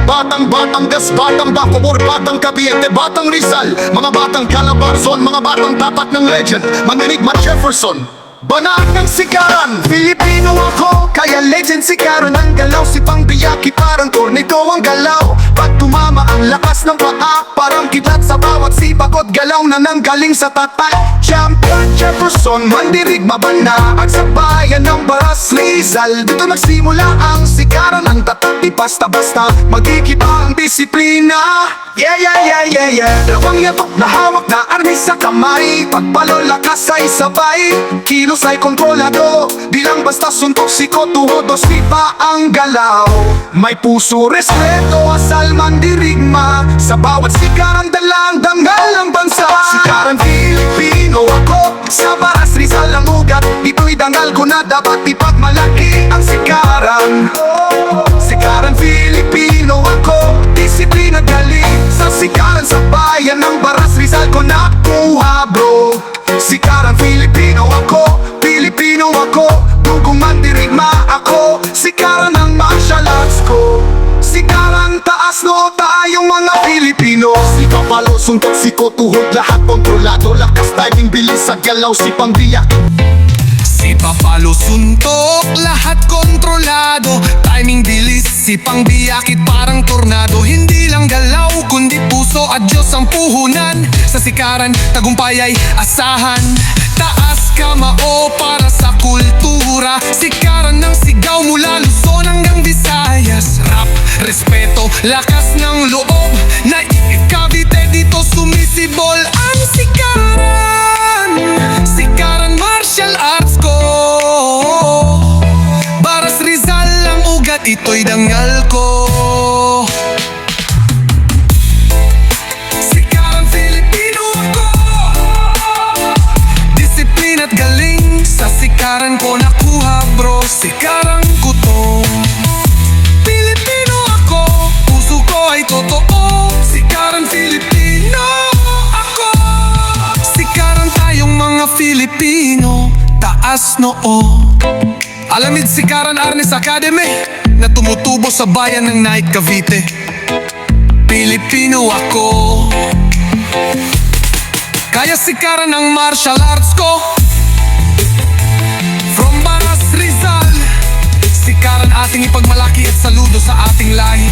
Batang Batangas, Batang Bacoor, Batang Cavite, Batang Rizal, mga batang Calabarzon, mga batang tapat ng legend, Manginigma Jefferson, Banat ng Sikaran. Filipino ako, kaya legend Sikaran ang galaw. Si Pangbiyaki parang tornado ang galaw. Pag tumama ang lakas ng paa, parang kidlat sa bawat sipag. Galaw na nanggaling sa tatay. Champion Jefferson, mandirigma banda. At sa bayan ng Baras Rizal, dito nagsimula ang Sikaran. Ang tatat di basta-basta, magkikita ang disiplina. Yeah, yeah, yeah, yeah, yeah. Dalawang yatok na hawak na army sa kamay. Pagpalo lakas ay sabay, kilos ay kontrolado. Di lang basta suntok siko, tuhodos di pa ang galaw. May puso, respeto, asal, mandirigma. Sa bawat Sikaran dalang dangal ng bansa. Sikaran Filipino ako, sa Baras Rizal ang ugat. Dito'y dangal ko na dapat ipagmalaki ang Sikaran. Sikaran Filipino ako, disiplina galing. Sa Sikaran sa bayan ng Baras Rizal ko nakuha bro. Sikaran Filipino ako, Pilipino ako, dugong mandirigma ako. Sikaran ang martial arts ko. Sikaran taas no tayong mga Pilipino. Si Papalo, suntok, siko, tuhod, lahat kontrolado. Lakas, timing, bilis sa galaw, si Pangbiyak. Si Papalo, suntok, lahat kontrolado. Timing, bilis, si Pangbiyakit parang tornado. Hindi lang galaw, kundi puso at Diyos ang puhunan. Sa Sikaran, tagumpay ay asahan. Taas kamao para sa kultura. Sikaran ng sigaw mula Luzon hanggang Visayas. Rap, respeto, lakas ng loob. Cavite dito sumisibol ang Sikaran. Sikaran martial arts ko. Baras Rizal ang ugat, ito'y dangal ko. Sikaran Filipino ako, disiplina at galing. Sa Sikaran ko nakuha bro, Sikaran ko to. Pilipino ako, puso ko ay totoo. Sikaran Filipino ako. Sikaran tayong mga Filipino, taas noo. Alamid Sikaran Arnes Academy na tumutubo sa bayan ng Naik, Cavite. Pilipino ako, kaya Sikaran ang martial arts ko. From Baras Rizal, Sikaran ating ipagmalaki at saludo sa ating lahi.